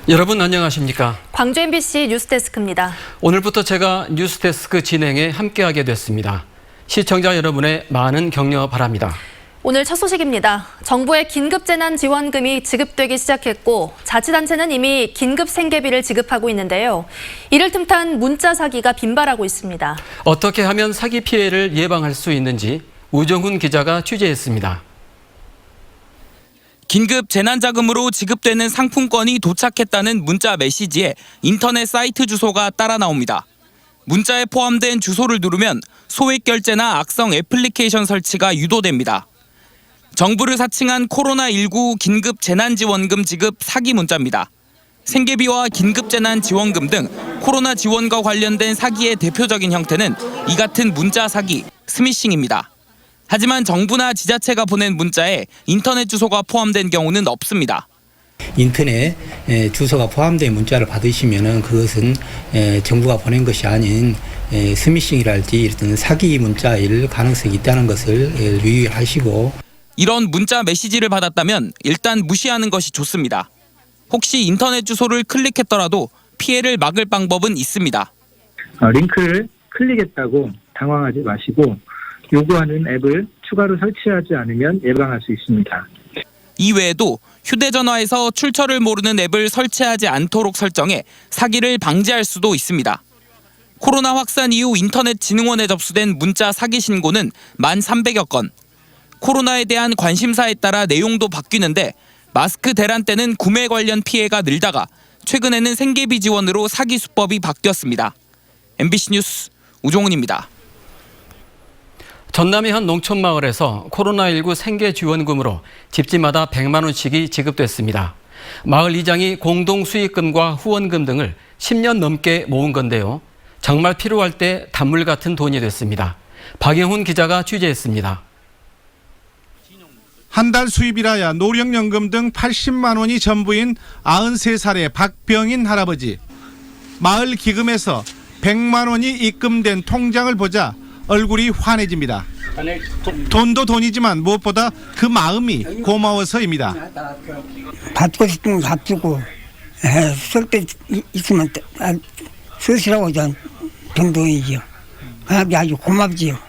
여러분 안녕하십니까? 광주 MBC 뉴스데스크입니다. 오늘부터 제가 뉴스데스크 진행에 함께하게 됐습니다. 시청자 여러분의 많은 격려 바랍니다. 오늘 첫 소식입니다. 정부의 긴급재난지원금이 지급되기 시작했고 자치단체는 이미 긴급 생계비를 지급하고 있는데요. 이를 틈탄 문자 사기가 빈발하고 있습니다. 어떻게 하면 사기 피해를 예방할 수 있는지 우정훈 기자가 취재했습니다. 긴급 재난자금으로 지급되는 상품권이 도착했다는 문자 메시지에 인터넷 사이트 주소가 따라 나옵니다. 문자에 포함된 주소를 누르면 소액 결제나 악성 애플리케이션 설치가 유도됩니다. 정부를 사칭한 코로나19 긴급 재난지원금 지급 사기 문자입니다. 생계비와 긴급재난지원금 등 코로나 지원과 관련된 사기의 대표적인 형태는 이 같은 문자 사기, 스미싱입니다. 하지만 정부나 지자체가 보낸 문자에 인터넷 주소가 포함된 경우는 없습니다. 인터넷 주소가 포함된 문자를 받으시면 그것은 정부가 보낸 것이 아닌 스미싱이랄지 이런 사기 문자일 가능성이 있다는 것을 유의하시고, 이런 문자 메시지를 받았다면 일단 무시하는 것이 좋습니다. 혹시 인터넷 주소를 클릭했더라도 피해를 막을 방법은 있습니다. 링크를 클릭했다고 당황하지 마시고 요구하는 앱을 추가로 설치하지 않으면 예방할 수 있습니다. 이외에도 휴대전화에서 출처를 모르는 앱을 설치하지 않도록 설정해 사기를 방지할 수도 있습니다. 코로나 확산 이후 인터넷진흥원에 접수된 문자 사기 신고는 1,300여 건. 코로나에 대한 관심사에 따라 내용도 바뀌는데 마스크 대란 때는 구매 관련 피해가 늘다가 최근에는 생계비 지원으로 사기 수법이 바뀌었습니다. MBC 뉴스 우종훈입니다. 전남의 한 농촌마을에서 코로나19 생계지원금으로 집집마다 100만 원씩이 지급됐습니다. 마을 이장이 공동수익금과 후원금 등을 10년 넘게 모은 건데요. 정말 필요할 때 단물 같은 돈이 됐습니다. 박영훈 기자가 취재했습니다. 한 달 수입이라야 노령연금 등 80만 원이 전부인 93살의 박병인 할아버지. 마을 기금에서 100만 원이 입금된 통장을 보자 얼굴이 환해집니다. 돈도 돈이지만 무엇보다 그 마음이 고마워서입니다. 받고 싶으면 갚고 쓸 때 있으면 쓰시라고 정도이죠. 아주 고맙지요.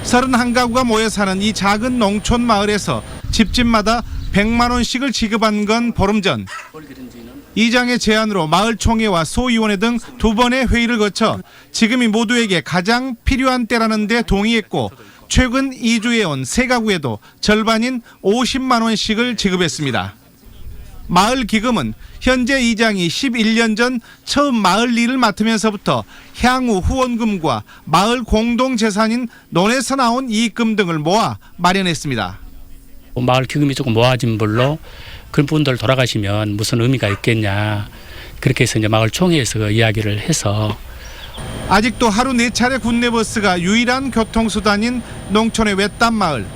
31가구가 모여 사는 이 작은 농촌 마을에서 집집마다 100만 원씩을 지급한 건 보름 전. 이장의 제안으로 마을총회와 소위원회 등 2번의 회의를 거쳐 지금이 모두에게 가장 필요한 때라는 데 동의했고, 최근 이주해 온 3가구에도 절반인 50만 원씩을 지급했습니다. 마을 기금은 현재 이장이 11년 전 처음 마을 일을 맡으면서부터 향후 후원금과 마을 공동재산인 논에서 나온 이익금 등을 모아 마련했습니다. 마을 기금이 조금 모아진 불로 그런 분들 돌아가시면 무슨 의미가 있겠냐, 그렇게 해서 이제 마을 총회에서 이야기를 해서. 아직도 하루 4차례 군내버스가 유일한 교통수단인 농촌의 외딴 마을.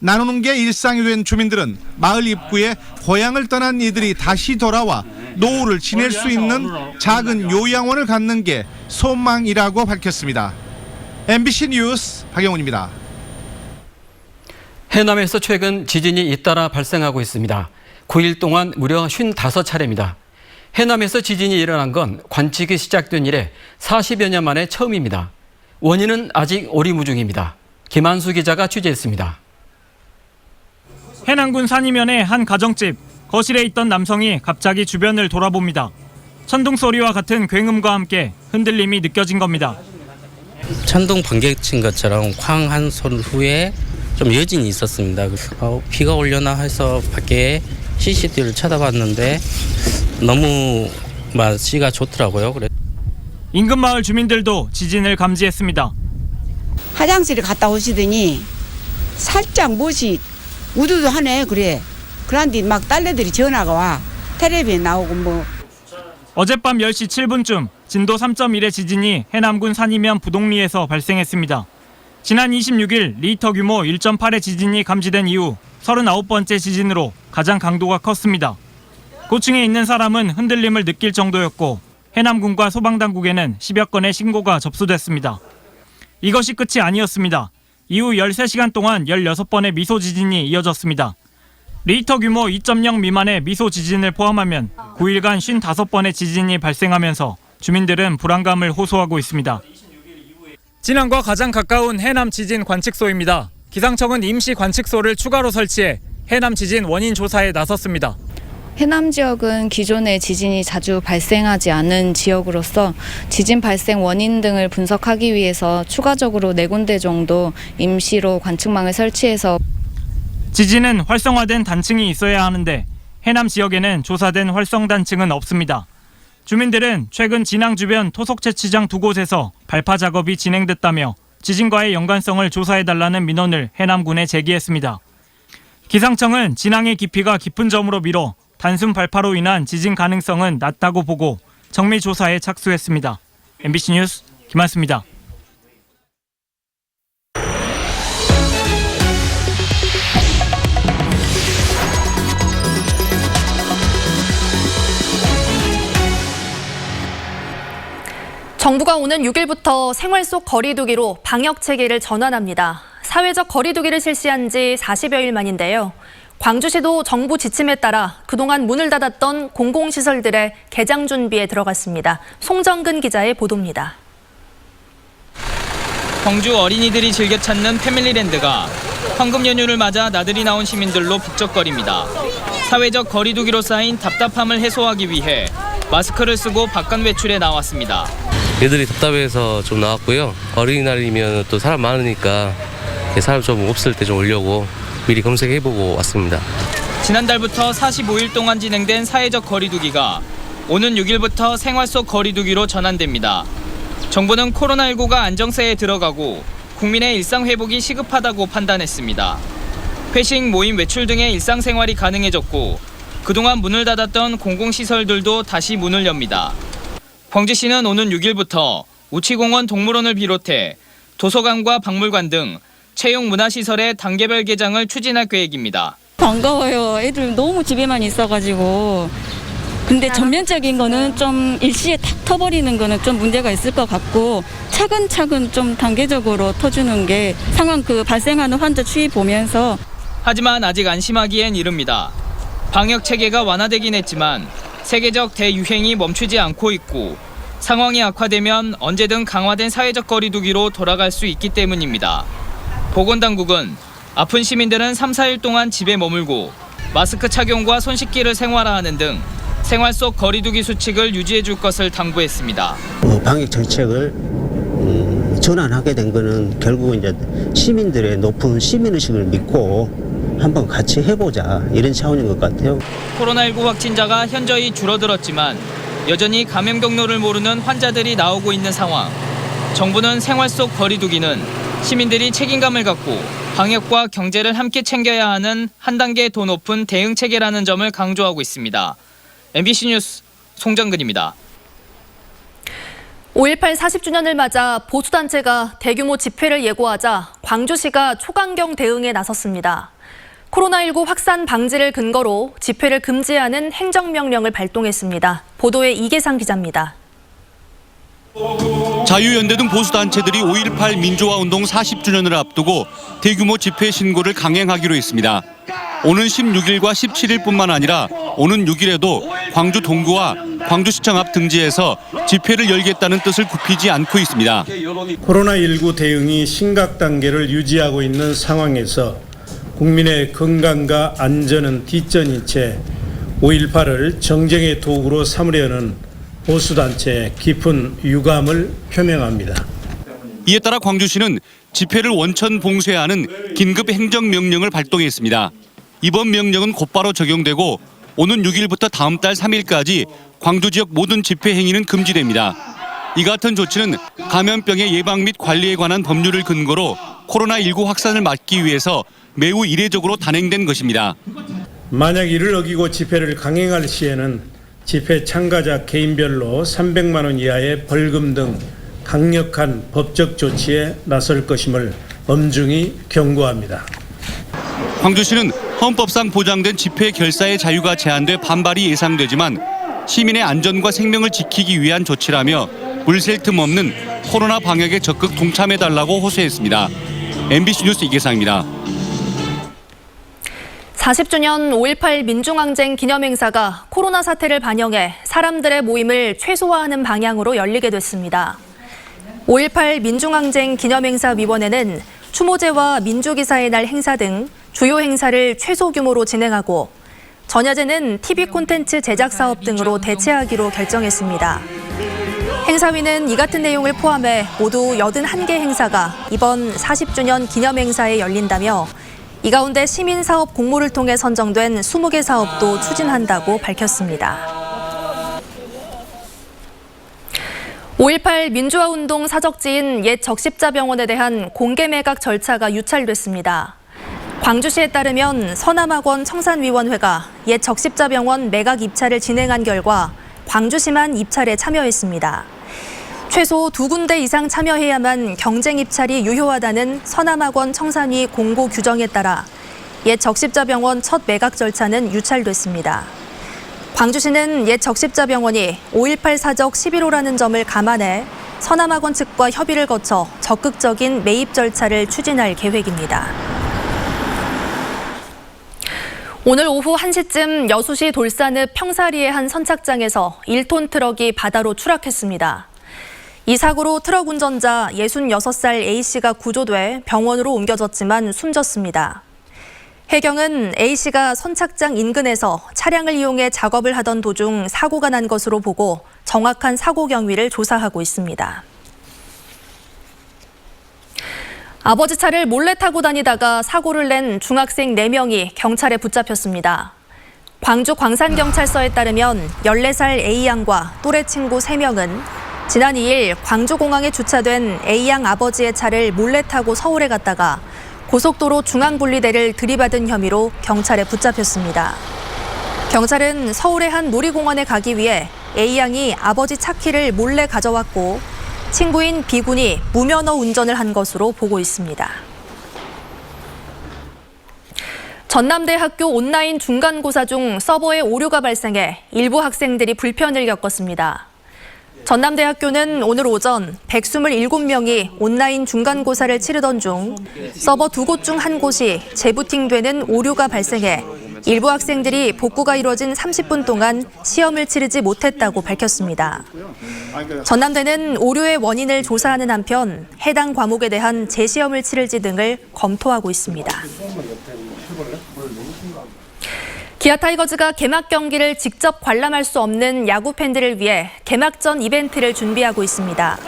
나누는 게 일상이 된 주민들은 마을 입구에 고향을 떠난 이들이 다시 돌아와 노후를 지낼 수 있는 작은 요양원을 갖는 게 소망이라고 밝혔습니다. MBC 뉴스 박영훈입니다. 해남에서 최근 지진이 잇따라 발생하고 있습니다. 9일 동안 무려 55차례입니다. 해남에서 지진이 일어난 건 관측이 시작된 이래 40여 년 만에 처음입니다. 원인은 아직 오리무중입니다. 김한수 기자가 취재했습니다. 해남군 산이면의 한 가정집, 거실에 있던 남성이 갑자기 주변을 돌아봅니다. 천둥 소리와 같은 굉음과 함께 흔들림이 느껴진 겁니다. 천둥 번개 친 것처럼 쾅 한 소리 후에 좀 여진이 있었습니다. 비가 오려나 해서 밖에 CCTV를 쳐다봤는데 너무 날씨가 좋더라고요. 인근 마을 주민들도 지진을 감지했습니다. 화장실에 갔다 오시더니 살짝 무엇이 우두두하네 그래. 그런데 막 딸내들이 전화가 와. 텔레비에 나오고 뭐. 어젯밤 10시 7분쯤 진도 3.1의 지진이 해남군 산이면 부동리에서 발생했습니다. 지난 26일 리히터 규모 1.8의 지진이 감지된 이후 39번째 지진으로 가장 강도가 컸습니다. 고층에 있는 사람은 흔들림을 느낄 정도였고 해남군과 소방당국에는 10여 건의 신고가 접수됐습니다. 이것이 끝이 아니었습니다. 이후 13시간 동안 16번의 미소 지진이 이어졌습니다. 리히터 규모 2.0 미만의 미소 지진을 포함하면 9일간 55번의 지진이 발생하면서 주민들은 불안감을 호소하고 있습니다. 진안과 가장 가까운 해남 지진 관측소입니다. 기상청은 임시 관측소를 추가로 설치해 해남 지진 원인 조사에 나섰습니다. 해남 지역은 기존에 지진이 자주 발생하지 않은 지역으로서 지진 발생 원인 등을 분석하기 위해서 추가적으로 4군데 정도 임시로 관측망을 설치해서 지진은 활성화된 단층이 있어야 하는데 해남 지역에는 조사된 활성 단층은 없습니다. 주민들은 최근 진앙 주변 토속 채취장 2곳에서 발파 작업이 진행됐다며 지진과의 연관성을 조사해달라는 민원을 해남군에 제기했습니다. 기상청은 진앙의 깊이가 깊은 점으로 미뤄 단순 발파로 인한 지진 가능성은 낮다고 보고 정밀 조사에 착수했습니다. MBC 뉴스 김한수입니다. 정부가 오는 6일부터 생활 속 거리두기로 방역 체계를 전환합니다. 사회적 거리두기를 실시한 지 40여일 만인데요. 광주시도 정부 지침에 따라 그동안 문을 닫았던 공공시설들의 개장 준비에 들어갔습니다. 송정근 기자의 보도입니다. 광주 어린이들이 즐겨 찾는 패밀리랜드가 황금 연휴를 맞아 나들이 나온 시민들로 북적거립니다. 사회적 거리두기로 쌓인 답답함을 해소하기 위해 마스크를 쓰고 바깥 외출에 나왔습니다. 애들이 답답해서 좀 나왔고요. 어린이날이면 또 사람 많으니까 사람 좀 없을 때 좀 오려고 미리 검색해보고 왔습니다. 지난달부터 45일 동안 진행된 사회적 거리두기가 오는 6일부터 생활 속 거리두기로 전환됩니다. 정부는 코로나19가 안정세에 들어가고 국민의 일상 회복이 시급하다고 판단했습니다. 회식, 모임, 외출 등의 일상생활이 가능해졌고 그동안 문을 닫았던 공공시설들도 다시 문을 엽니다. 광주시는 오는 6일부터 우치공원 동물원을 비롯해 도서관과 박물관 등 채용 문화시설의 단계별 개장을 추진할 계획입니다. 반가워요. 애들 너무 집에만 있어가지고. 근데 전면적인 거는 좀 일시에 탁 터버리는 거는 좀 문제가 있을 것 같고 차근차근 좀 단계적으로 터주는 게 상황 발생하는 환자 추이 보면서. 하지만 아직 안심하기엔 이릅니다. 방역 체계가 완화되긴 했지만 세계적 대유행이 멈추지 않고 있고 상황이 악화되면 언제든 강화된 사회적 거리두기로 돌아갈 수 있기 때문입니다. 보건당국은 아픈 시민들은 3, 4일 동안 집에 머물고 마스크 착용과 손 씻기를 생활화하는 등 생활 속 거리두기 수칙을 유지해 줄 것을 당부했습니다. 방역 정책을 전환하게 된 거는 결국은 이제 시민들의 높은 시민의식을 믿고 한번 같이 해보자 이런 차원인 것 같아요. 코로나19 확진자가 현저히 줄어들었지만 여전히 감염 경로를 모르는 환자들이 나오고 있는 상황. 정부는 생활 속 거리두기는 시민들이 책임감을 갖고 방역과 경제를 함께 챙겨야 하는 한 단계 더 높은 대응 체계라는 점을 강조하고 있습니다. MBC 뉴스 송정근입니다. 5.18 40주년을 맞아 보수단체가 대규모 집회를 예고하자 광주시가 초강경 대응에 나섰습니다. 코로나19 확산 방지를 근거로 집회를 금지하는 행정명령을 발동했습니다. 보도에 이계상 기자입니다. 자유연대 등 보수단체들이 5.18 민주화운동 40주년을 앞두고 대규모 집회 신고를 강행하기로 했습니다. 오는 16일과 17일뿐만 아니라 오는 6일에도 광주 동구와 광주시청 앞 등지에서 집회를 열겠다는 뜻을 굽히지 않고 있습니다. 코로나19 대응이 심각 단계를 유지하고 있는 상황에서 국민의 건강과 안전은 뒷전인 채 5.18을 정쟁의 도구로 삼으려는 보수단체의 깊은 유감을 표명합니다. 이에 따라 광주시는 집회를 원천 봉쇄하는 긴급 행정명령을 발동했습니다. 이번 명령은 곧바로 적용되고 오는 6일부터 다음 달 3일까지 광주 지역 모든 집회 행위는 금지됩니다. 이 같은 조치는 감염병의 예방 및 관리에 관한 법률을 근거로 코로나19 확산을 막기 위해서 매우 이례적으로 단행된 것입니다. 만약 이를 어기고 집회를 강행할 시에는 집회 참가자 개인별로 300만 원 이하의 벌금 등 강력한 법적 조치에 나설 것임을 엄중히 경고합니다. 광주시는 헌법상 보장된 집회 결사의 자유가 제한돼 반발이 예상되지만 시민의 안전과 생명을 지키기 위한 조치라며 물샐 틈 없는 코로나 방역에 적극 동참해달라고 호소했습니다. MBC 뉴스 이계상입니다. 40주년 5.18 민중항쟁 기념행사가 코로나 사태를 반영해 사람들의 모임을 최소화하는 방향으로 열리게 됐습니다. 5.18 민중항쟁 기념행사위원회는 추모제와 민주기사의 날 행사 등 주요 행사를 최소 규모로 진행하고 전야제는 TV 콘텐츠 제작 사업 등으로 대체하기로 결정했습니다. 행사위는 이 같은 내용을 포함해 모두 81개 행사가 이번 40주년 기념행사에 열린다며 이 가운데 시민사업 공모를 통해 선정된 20개 사업도 추진한다고 밝혔습니다. 5.18 민주화운동 사적지인 옛 적십자병원에 대한 공개 매각 절차가 유찰됐습니다. 광주시에 따르면 서남학원 청산위원회가 옛 적십자병원 매각 입찰을 진행한 결과 광주시만 입찰에 참여했습니다. 최소 2군데 이상 참여해야만 경쟁 입찰이 유효하다는 서남학원 청산위 공고 규정에 따라 옛 적십자병원 첫 매각 절차는 유찰됐습니다. 광주시는 옛 적십자병원이 5.18 사적 11호라는 점을 감안해 서남학원 측과 협의를 거쳐 적극적인 매입 절차를 추진할 계획입니다. 오늘 오후 1시쯤 여수시 돌산읍 평사리의 한 선착장에서 1톤 트럭이 바다로 추락했습니다. 이 사고로 트럭 운전자 66살 A씨가 구조돼 병원으로 옮겨졌지만 숨졌습니다. 해경은 A씨가 선착장 인근에서 차량을 이용해 작업을 하던 도중 사고가 난 것으로 보고 정확한 사고 경위를 조사하고 있습니다. 아버지 차를 몰래 타고 다니다가 사고를 낸 중학생 4명이 경찰에 붙잡혔습니다. 광주 광산경찰서에 따르면 14살 A양과 또래 친구 3명은 지난 2일 광주공항에 주차된 A양 아버지의 차를 몰래 타고 서울에 갔다가 고속도로 중앙분리대를 들이받은 혐의로 경찰에 붙잡혔습니다. 경찰은 서울의 한 놀이공원에 가기 위해 A양이 아버지 차키를 몰래 가져왔고 친구인 B군이 무면허 운전을 한 것으로 보고 있습니다. 전남대 학교 온라인 중간고사 중 서버에 오류가 발생해 일부 학생들이 불편을 겪었습니다. 전남대학교는 오늘 오전 127명이 온라인 중간고사를 치르던 중 서버 2곳 중 한 곳이 재부팅되는 오류가 발생해 일부 학생들이 복구가 이뤄진 30분 동안 시험을 치르지 못했다고 밝혔습니다. 전남대는 오류의 원인을 조사하는 한편 해당 과목에 대한 재시험을 치를지 등을 검토하고 있습니다. 기아 타이거즈가 개막 경기를 직접 관람할 수 없는 야구 팬들을 위해 개막전 이벤트를 준비하고 있습니다.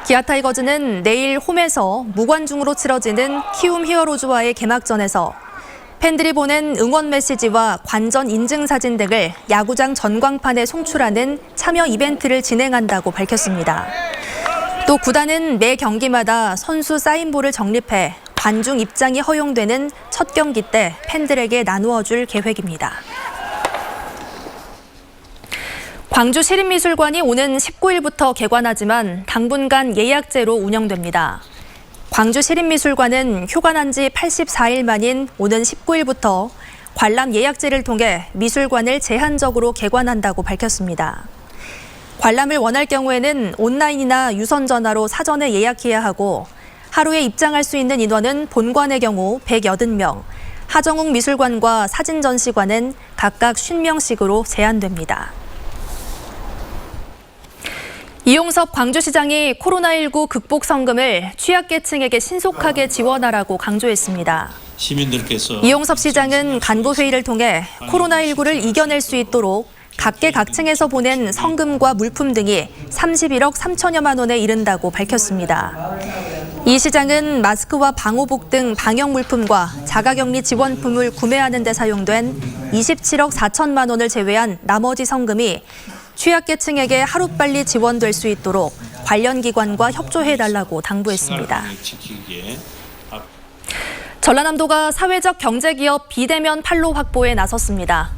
기아 타이거즈는 내일 홈에서 무관중으로 치러지는 키움 히어로즈와의 개막전에서 팬들이 보낸 응원 메시지와 관전 인증 사진 등을 야구장 전광판에 송출하는 참여 이벤트를 진행한다고 밝혔습니다. 또 구단은 매 경기마다 선수 사인볼을 적립해 관중 입장이 허용되는 첫 경기 때 팬들에게 나누어 줄 계획입니다. 광주 시립미술관이 오는 19일부터 개관하지만 당분간 예약제로 운영됩니다. 광주 시립미술관은 휴관한 지 84일 만인 오는 19일부터 관람 예약제를 통해 미술관을 제한적으로 개관한다고 밝혔습니다. 관람을 원할 경우에는 온라인이나 유선 전화로 사전에 예약해야 하고 하루에 입장할 수 있는 인원은 본관의 경우 180명, 하정욱 미술관과 사진전시관은 각각 50명씩으로 제한됩니다. 이용섭 광주시장이 코로나19 극복 성금을 취약계층에게 신속하게 지원하라고 강조했습니다. 시민들께서 이용섭 시장은 간부회의를 통해 코로나19를 이겨낼 수 있도록 각계각층에서 보낸 성금과 물품 등이 31억 3천여만 원에 이른다고 밝혔습니다. 이 시장은 마스크와 방호복 등 방역 물품과 자가격리 지원품을 구매하는 데 사용된 27억 4천만 원을 제외한 나머지 성금이 취약계층에게 하루빨리 지원될 수 있도록 관련 기관과 협조해달라고 당부했습니다. 전라남도가 사회적 경제기업 비대면 판로 확보에 나섰습니다.